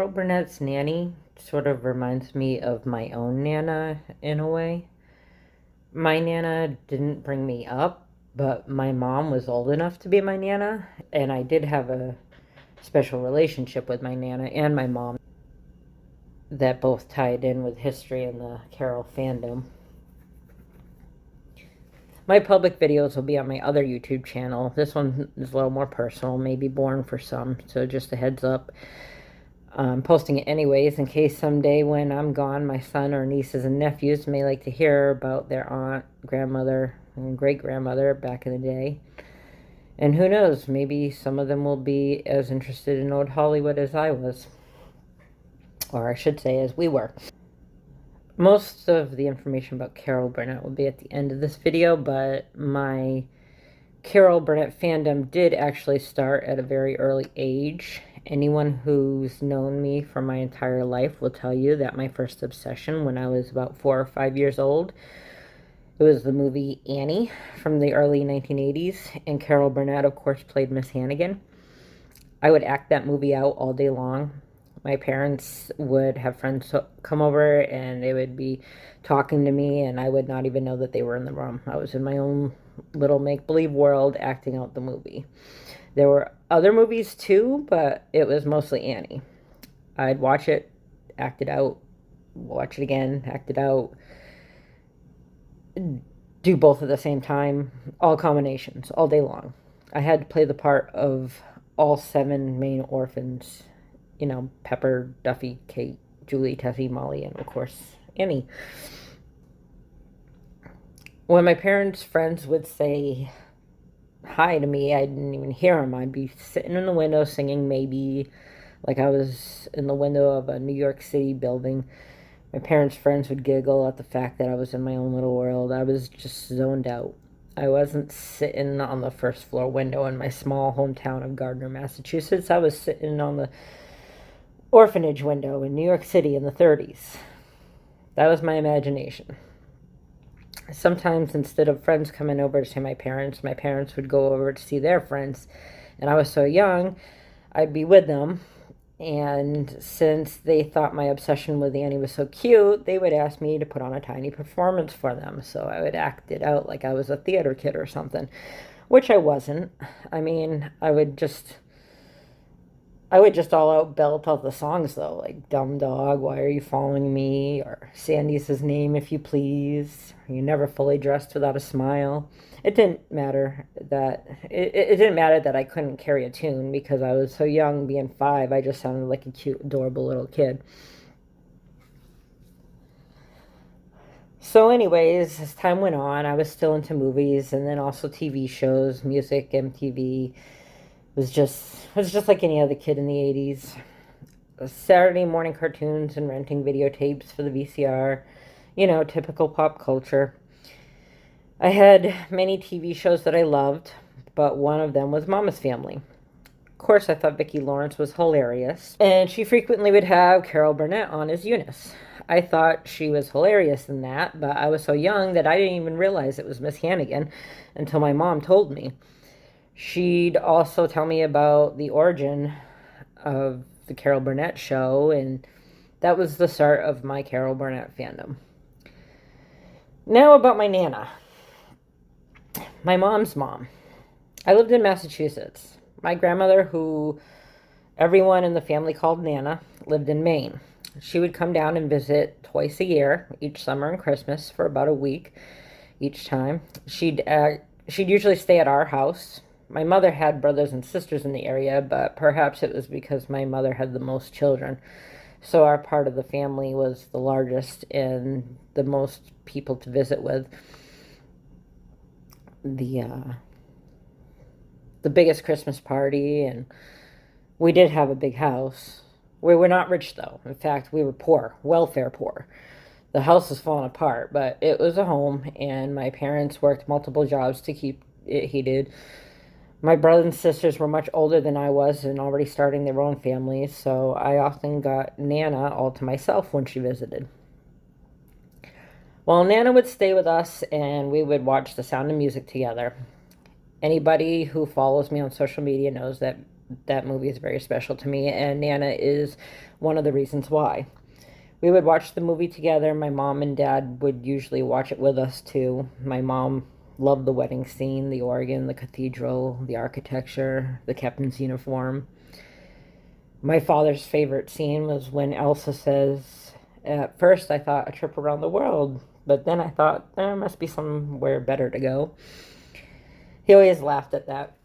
Carol Burnett's Nanny sort of reminds me of my own Nana in a way. My Nana didn't bring me up, but my mom was old enough to be my Nana, and I did have a special relationship with my Nana and my mom that both tied in with history and the Carol fandom. My public videos will be on my other YouTube channel. This one is a little more personal, maybe boring for some, so just a heads up. I'm posting it anyways in case someday when I'm gone, my son or nieces and nephews may like to hear about their aunt, grandmother, and great-grandmother back in the day. And who knows, maybe some of them will be as interested in old Hollywood as I was. Or I should say, as we were. Most of the information about Carol Burnett will be at the end of this video, but my Carol Burnett fandom did actually start at a very early age. Anyone who's known me for my entire life will tell you that my first obsession when I was about 4 or 5 years old, it was the movie Annie from the early 1980s, and Carol Burnett, of course, played Miss Hannigan. I would act that movie out all day long. My parents would have friends come over and they would be talking to me, and I would not even know that they were in the room. I was in my own little make-believe world acting out the movie. There were other movies too, but it was mostly Annie. I'd watch it, act it out, watch it again, act it out, do both at the same time, all combinations, all day long. I had to play the part of all 7 main orphans. You know, Pepper, Duffy, Kate, Julie, Tessie, Molly, and of course, Annie. When my parents' friends would say hi to me, I didn't even hear them. I'd be sitting in the window singing Maybe, like I was in the window of a New York City building. My parents' friends would giggle at the fact that I was in my own little world. I was just zoned out. I wasn't sitting on the first floor window in my small hometown of Gardner, Massachusetts. I was sitting on the orphanage window in New York City in the 30s. That was my imagination. Sometimes instead of friends coming over to see my parents would go over to see their friends. And I was so young, I'd be with them. And since they thought my obsession with Annie was so cute, they would ask me to put on a tiny performance for them. So I would act it out like I was a theater kid or something, which I wasn't. I mean, I would just all out belt out the songs though, like Dumb Dog, Why Are You Following Me, or Sandy's His Name If You Please, You Never Fully Dressed Without a Smile. It didn't matter that it didn't matter that I couldn't carry a tune because I was so young, being 5, I just sounded like a cute, adorable little kid. So anyways, as time went on, I was still into movies and then also TV shows, music, MTV. was just like any other kid in the 80s. Saturday morning cartoons and renting videotapes for the VCR. You know, typical pop culture. I had many TV shows that I loved, but one of them was Mama's Family. Of course, I thought Vicki Lawrence was hilarious, and she frequently would have Carol Burnett on as Eunice. I thought she was hilarious in that, but I was so young that I didn't even realize it was Miss Hannigan until my mom told me. She'd also tell me about the origin of the Carol Burnett show, and that was the start of my Carol Burnett fandom. Now about my Nana. My mom's mom. I lived in Massachusetts. My grandmother, who everyone in the family called Nana, lived in Maine. She would come down and visit twice a year, each summer and Christmas, for about a week each time. She'd usually stay at our house. My mother had brothers and sisters in the area, but perhaps it was because my mother had the most children. So our part of the family was the largest and the most people to visit with. The biggest Christmas party, and we did have a big house. We were not rich, though. In fact, we were poor, welfare poor. The house was falling apart, but it was a home, and my parents worked multiple jobs to keep it heated. My brothers and sisters were much older than I was and already starting their own families, so I often got Nana all to myself when she visited. Well, Nana would stay with us, and we would watch The Sound of Music together. Anybody who follows me on social media knows that that movie is very special to me, and Nana is one of the reasons why. We would watch the movie together. My mom and dad would usually watch it with us too. My mom loved the wedding scene, the organ, the cathedral, the architecture, the captain's uniform. My father's favorite scene was when Elsa says, at first I thought a trip around the world, but then I thought there must be somewhere better to go. He always laughed at that.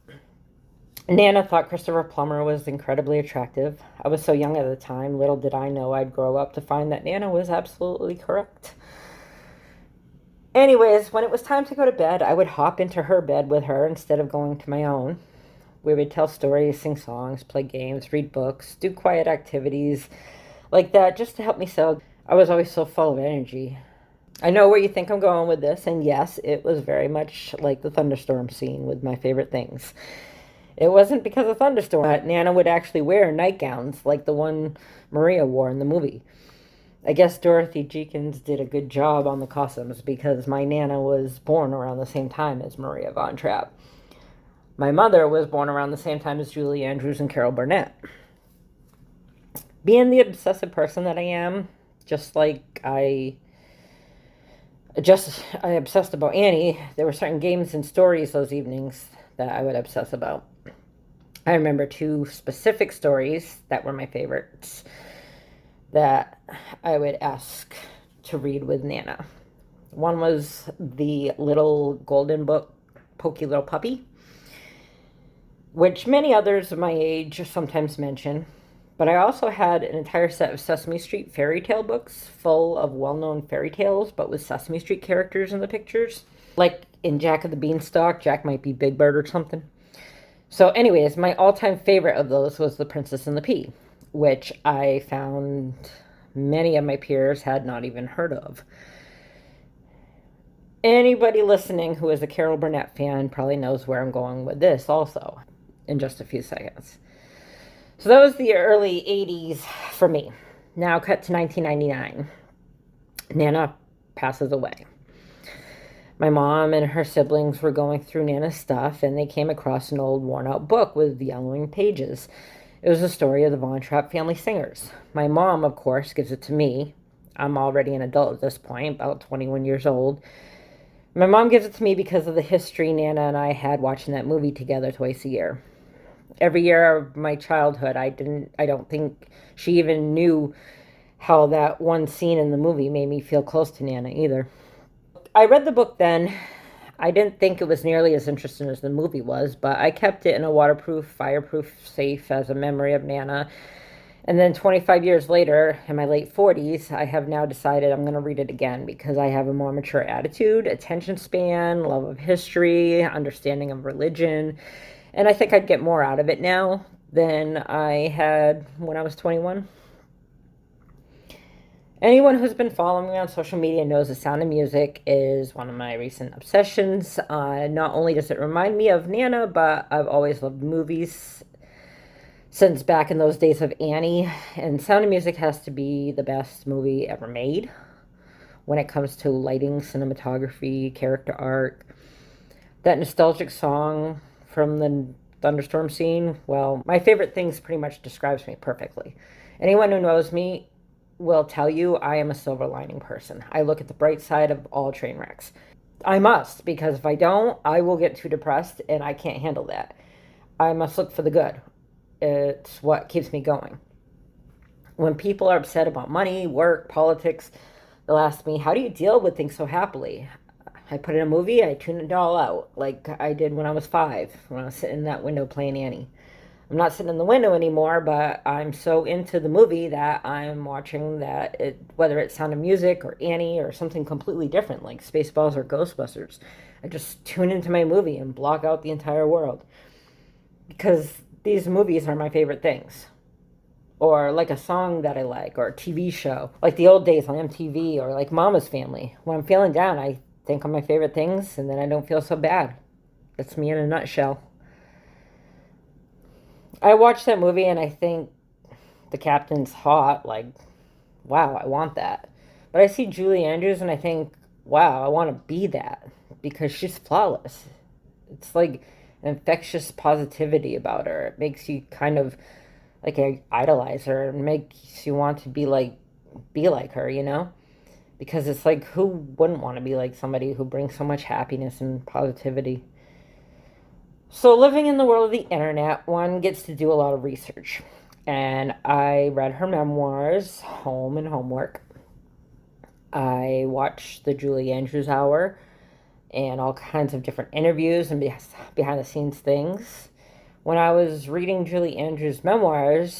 Nana thought Christopher Plummer was incredibly attractive. I was so young at the time, little did I know I'd grow up to find that Nana was absolutely correct. Anyways, when it was time to go to bed, I would hop into her bed with her instead of going to my own. We would tell stories, sing songs, play games, read books, do quiet activities like that just to help me settle. I was always so full of energy. I know where you think I'm going with this, and yes, it was very much like the thunderstorm scene with my favorite things. It wasn't because of thunderstorm. Nana would actually wear nightgowns like the one Maria wore in the movie. I guess Dorothy Jenkins did a good job on the costumes because my Nana was born around the same time as Maria Von Trapp. My mother was born around the same time as Julie Andrews and Carol Burnett. Being the obsessive person that I am, just like I obsessed about Annie, there were certain games and stories those evenings that I would obsess about. I remember two specific stories that were my favorites that I would ask to read with Nana. One was the little golden book, Pokey Little Puppy, which many others of my age sometimes mention. But I also had an entire set of Sesame Street fairy tale books full of well-known fairy tales, but with Sesame Street characters in the pictures. Like in Jack of the Beanstalk, Jack might be Big Bird or something. So anyways, my all-time favorite of those was The Princess and the Pea, which I found many of my peers had not even heard of. Anybody listening who is a Carol Burnett fan probably knows where I'm going with this also in just a few seconds. So that was the early 80s for me. Now cut to 1999. Nana passes away. My mom and her siblings were going through Nana's stuff, and they came across an old worn-out book with yellowing pages. It was the story of the Von Trapp family singers. My mom, of course, gives it to me. I'm already an adult at this point, about 21 years old. My mom gives it to me because of the history Nana and I had watching that movie together twice a year. Every year of my childhood, I don't think she even knew how that one scene in the movie made me feel close to Nana either. I read the book then. I didn't think it was nearly as interesting as the movie was, but I kept it in a waterproof, fireproof safe as a memory of Nana. And then 25 years later, in my late 40s, I have now decided I'm going to read it again because I have a more mature attitude, attention span, love of history, understanding of religion. And I think I'd get more out of it now than I had when I was 21. Anyone who's been following me on social media knows The Sound of Music is one of my recent obsessions. Not only does it remind me of Nana, but I've always loved movies since back in those days of Annie. And Sound of Music has to be the best movie ever made when it comes to lighting, cinematography, character arc. That nostalgic song from the thunderstorm scene, well, my favorite things pretty much describes me perfectly. Anyone who knows me will tell you I am a silver lining person. I look at the bright side of all train wrecks. I must, because if I don't, I will get too depressed and I can't handle that. I must look for the good. It's what keeps me going. When people are upset about money, work, politics, they'll ask me, how do you deal with things so happily? I put in a movie, I tune it all out, like I did when I was 5, when I was sitting in that window playing Annie. I'm not sitting in the window anymore, but I'm so into the movie that I'm watching that, whether it's Sound of Music or Annie or something completely different like Spaceballs or Ghostbusters, I just tune into my movie and block out the entire world. Because these movies are my favorite things. Or like a song that I like, or a TV show, like the old days on MTV, or like Mama's Family. When I'm feeling down, I think of my favorite things, and then I don't feel so bad. That's me in a nutshell. I watch that movie and I think the captain's hot, like, wow, I want that. But I see Julie Andrews and I think, wow, I want to be that because she's flawless. It's like infectious positivity about her. It makes you kind of like idolize her and makes you want to be like her, you know? Because it's like, who wouldn't want to be like somebody who brings so much happiness and positivity? So, living in the world of the internet, one gets to do a lot of research. And I read her memoirs, Home and Homework. I watched the Julie Andrews Hour and all kinds of different interviews and behind the scenes things. When I was reading Julie Andrews' memoirs,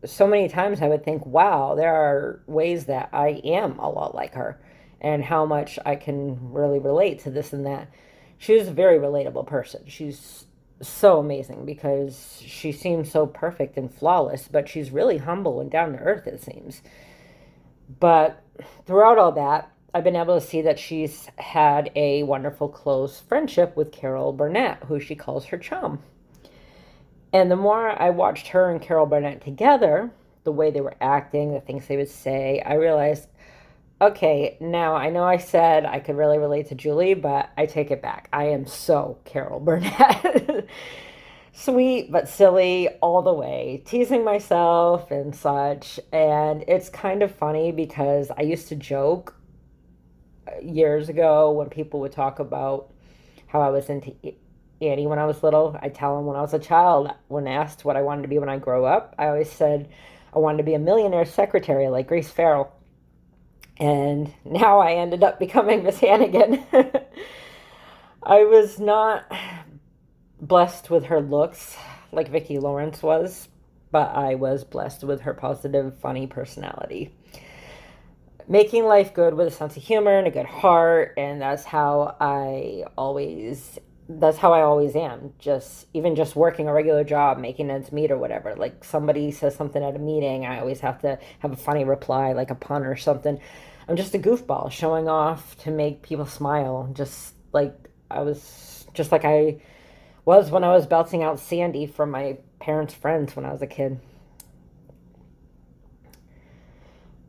so many times I would think, wow, there are ways that I am a lot like her and how much I can really relate to this and that. She was a very relatable person. She's so amazing because she seems so perfect and flawless, but she's really humble and down to earth, it seems. But throughout all that, I've been able to see that she's had a wonderful close friendship with Carol Burnett, who she calls her chum. And the more I watched her and Carol Burnett together, the way they were acting, the things they would say, I realized, okay, now I know I said I could really relate to Julie, but I take it back. I am so Carol Burnett. Sweet but silly all the way, teasing myself and such. And it's kind of funny because I used to joke years ago when people would talk about how I was into Annie when I was little. I tell them when I was a child, when asked what I wanted to be when I grow up, I always said I wanted to be a millionaire secretary like Grace Farrell. And now I ended up becoming Miss Hannigan. I was not blessed with her looks like Vicki Lawrence was, but I was blessed with her positive, funny personality. Making life good with a sense of humor and a good heart, and that's how I always am. Just working a regular job, making ends meet or whatever. Like somebody says something at a meeting, I always have to have a funny reply, like a pun or something. I'm just a goofball showing off to make people smile, just like I was when I was belting out Sandy from my parents' friends when I was a kid.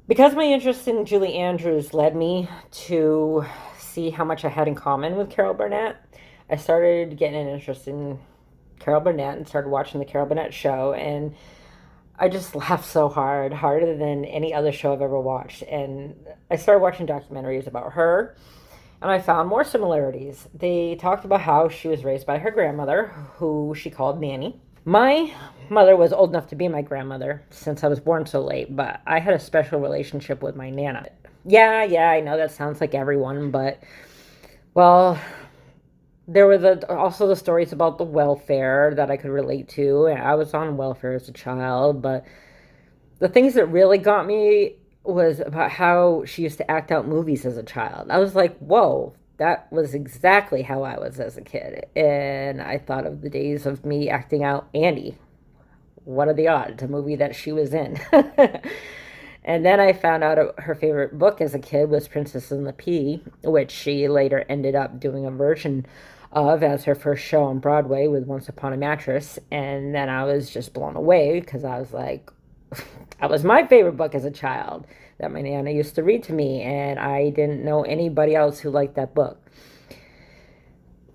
Because my interest in Julie Andrews led me to see how much I had in common with Carol Burnett, I started getting an interest in Carol Burnett and started watching the Carol Burnett show. And I just laughed so hard, harder than any other show I've ever watched. And I started watching documentaries about her, and I found more similarities. They talked about how she was raised by her grandmother, who she called Nanny. My mother was old enough to be my grandmother since I was born so late, but I had a special relationship with my Nana. Yeah, I know that sounds like everyone, but, well, there were also the stories about the welfare that I could relate to. And I was on welfare as a child, but the things that really got me was about how she used to act out movies as a child. I was like, whoa, that was exactly how I was as a kid. And I thought of the days of me acting out Andy. What are the odds? A movie that she was in. And then I found out her favorite book as a kid was Princess and the Pea, which she later ended up doing a version of as her first show on Broadway with Once Upon a Mattress. And then I was just blown away because I was like, that was my favorite book as a child that my Nana used to read to me, and I didn't know anybody else who liked that book.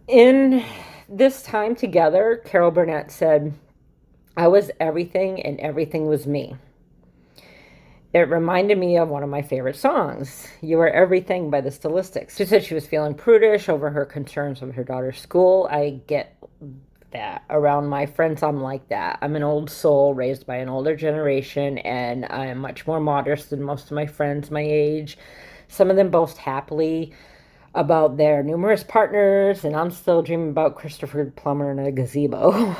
In this time together, Carol Burnett said, I was everything and everything was me. It reminded me of one of my favorite songs, You Are Everything by the Stylistics. She said she was feeling prudish over her concerns with her daughter's school. I get that. Around my friends, I'm like that. I'm an old soul raised by an older generation, and I'm much more modest than most of my friends my age. Some of them boast happily about their numerous partners, and I'm still dreaming about Christopher Plummer in a gazebo.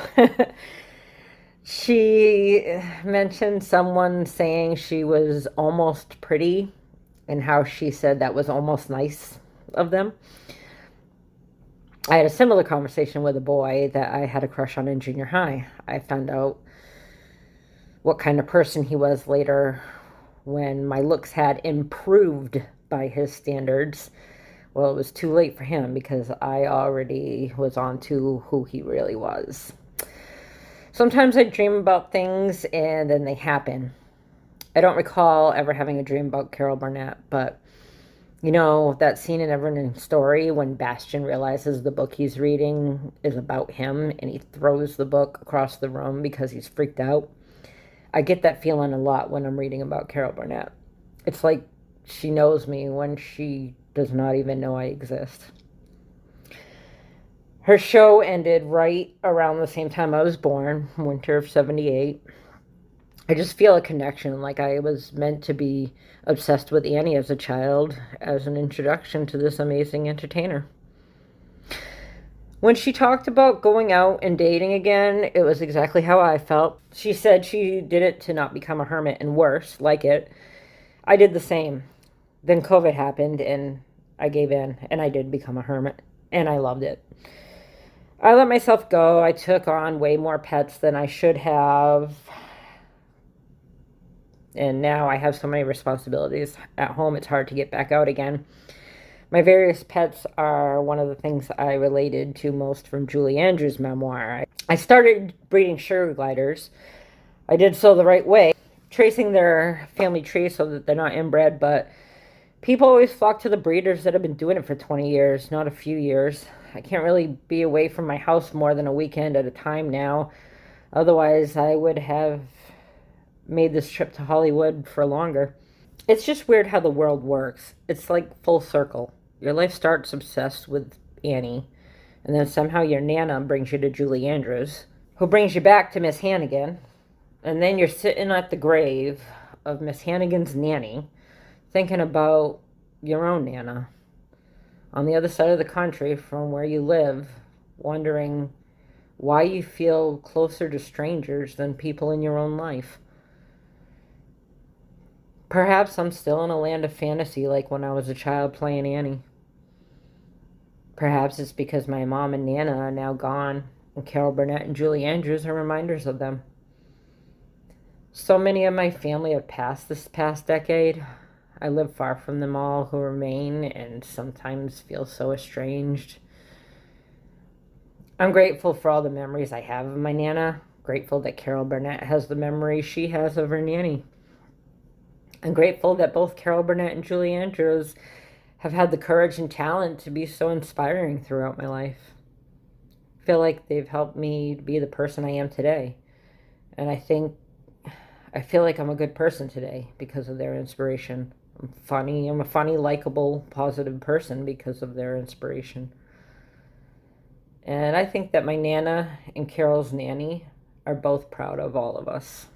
She mentioned someone saying she was almost pretty and how she said that was almost nice of them. I had a similar conversation with a boy that I had a crush on in junior high. I found out what kind of person he was later when my looks had improved by his standards. Well, it was too late for him because I already was on to who he really was. Sometimes I dream about things and then they happen. I don't recall ever having a dream about Carol Burnett, but You know, that scene in Everyone's Story when Bastian realizes the book he's reading is about him and he throws the book across the room because he's freaked out? I get that feeling a lot when I'm reading about Carol Burnett. It's like she knows me when she does not even know I exist. Her show ended right around the same time I was born, winter of 78. I just feel a connection, like I was meant to be obsessed with Annie as a child, as an introduction to this amazing entertainer. When she talked about going out and dating again, it was exactly how I felt. She said she did it to not become a hermit, and worse, like it. I did the same. Then COVID happened, and I gave in, and I did become a hermit, and I loved it. I let myself go. I took on way more pets than I should have. And now I have so many responsibilities at home, it's hard to get back out again. My various pets are one of the things I related to most from Julie Andrews' memoir. I started breeding sugar gliders. I did so the right way, tracing their family tree so that they're not inbred, but people always flock to the breeders that have been doing it for 20 years, not a few years. I can't really be away from my house more than a weekend at a time now. Otherwise, I would have made this trip to Hollywood for longer. It's just weird how the world works. It's like full circle. Your life starts obsessed with Annie, and then somehow your Nana brings you to Julie Andrews, who brings you back to Miss Hannigan, and then you're sitting at the grave of Miss Hannigan's nanny, thinking about your own Nana on the other side of the country from where you live, wondering why you feel closer to strangers than people in your own life. Perhaps I'm still in a land of fantasy like when I was a child playing Annie. Perhaps it's because my mom and Nana are now gone, and Carol Burnett and Julie Andrews are reminders of them. So many of my family have passed this past decade. I live far from them all who remain and sometimes feel so estranged. I'm grateful for all the memories I have of my Nana. Grateful that Carol Burnett has the memories she has of her nanny. I'm grateful that both Carol Burnett and Julie Andrews have had the courage and talent to be so inspiring throughout my life. I feel like they've helped me be the person I am today. And I feel like I'm a good person today because of their inspiration. I'm funny. I'm a funny, likable, positive person because of their inspiration. And I think that my Nana and Carol's nanny are both proud of all of us.